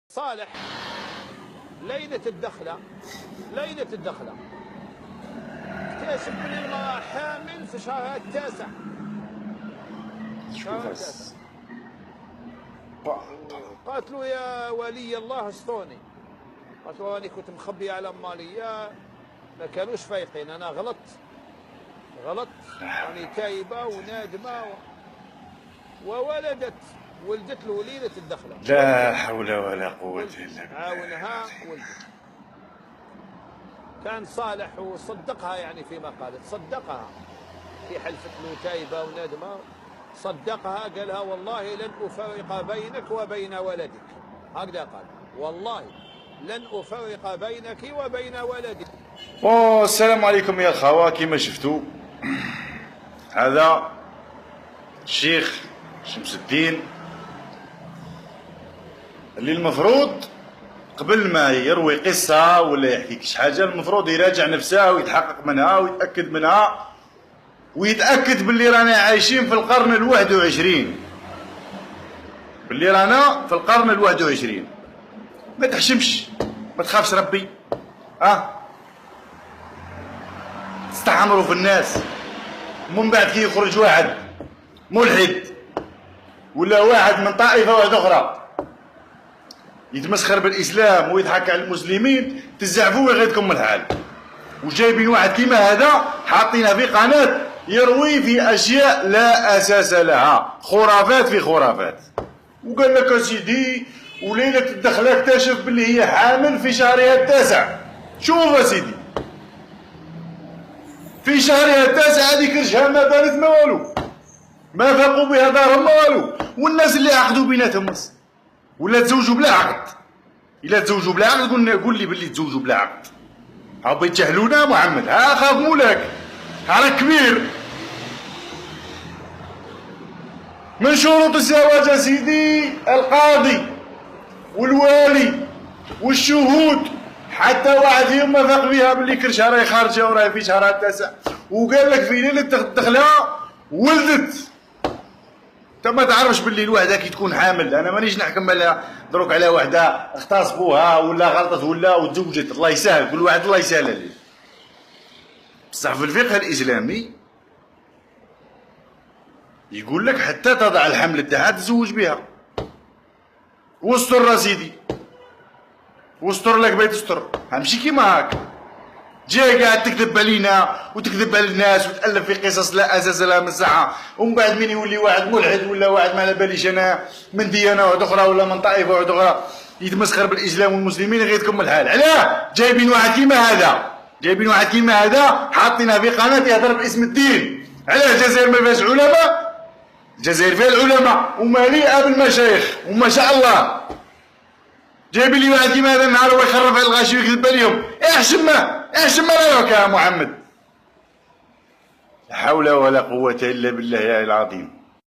صالح ليلة الدخلة اكتشف من المرأة حامل في شهرها التاسع. قالت له يا ولي الله اسطوني، قالت له راني كنت مخبية على مالية، ما كانوش فايقين، انا غلطت راني تايبة ونادمة ولدت له ليلة الدخلة. لا حول ولا قوة إلا بالله. عاونها ولدت. كان صالح وصدقها، يعني فيما قالت صدقها في حلفة له تايبة ونادمة، صدقها قالها والله لن أفرق بينك وبين ولدك، هكذا قال والله لن أفرق بينك وبين ولدك. السلام عليكم يا الخوة. كيما شفتوا هذا الشيخ شمس الدين اللي المفروض قبل ما يروي قصة ولا يحكي كش حاجة المفروض يراجع نفسه ويتحقق منها ويتأكد منها ويتأكد باللي رانا عايشين في القرن ال21، باللي رانا في القرن ال21. ما تحشمش، ما تخافش ربي، تستحمروا في الناس. من بعد كي يخرج واحد ملحد ولا واحد من طائفة واحدة أخرى يتمسخر بالإسلام ويضحك على المسلمين، تزعفوا ويغيظكم الحال. وجايبين واحد كيما هذا حاطينه في قناة يروي في أشياء لا أساس لها، خرافات في خرافات. وقال لك أسيدي وليلة الدخلة اكتشف باللي هي حامل في شهرها التاسع. شوف أسيدي في شهرها التاسع هذيك رجها ما بانت ما والو، ما فاقوا بها دارهم ما والو. والناس اللي عقدوا بيناتهم ولا تزوجوا بلا عقد. إلا تزوجوا بلا عقد قول لي باللي تزوجوا بلا عقد. هاو بيتجاهلونا محمد، خاف مولاك، راك كبير. من شروط الزواج يا سيدي القاضي والوالي والشهود، حتى واحد فيهم ما فاق بها باللي كرشها راهي خارجه وراهي في شهرها التاسع، وقال لك في ليله الدخله ولدت. انت ما تعرفش باللي الوحده كي تكون حامل، انا مانيش نحكم على دروك على وحده اغتصبوها ولا غلطت ولا وتزوجت، الله يسهل، كل واحد الله يسهل عليه. بصح في الفقه الاسلامي يقول لك حتى تضع الحمل تاعها تزوج بها. واستر سيدي، واستر لك بيت استر، ماشي كيما هاك جاي قاعد تكذب علينا وتكذب على الناس وتألف في قصص لا اساس لها من ساعه، ومن بعد من يولي واحد ملحد ولا واحد ما على باليش انا من ديانه واحده اخرى ولا من طائفه واحده اخرى يتمسخر بالاسلام والمسلمين يغيظكم الحال. علاه جايبين واحد كيما هذا حاطينه في قناه يهضر باسم الدين؟ علاه الجزائر ما فيهاش علماء؟ الجزائر فيها العلماء ومليئه بالمشايخ وما شاء الله. جايبين لي واحد كيما هذا النهار ويخرف على الغاشي ويكذب عليهم. احشم رايك يا محمد. لا حول ولا قوة الا بالله العظيم.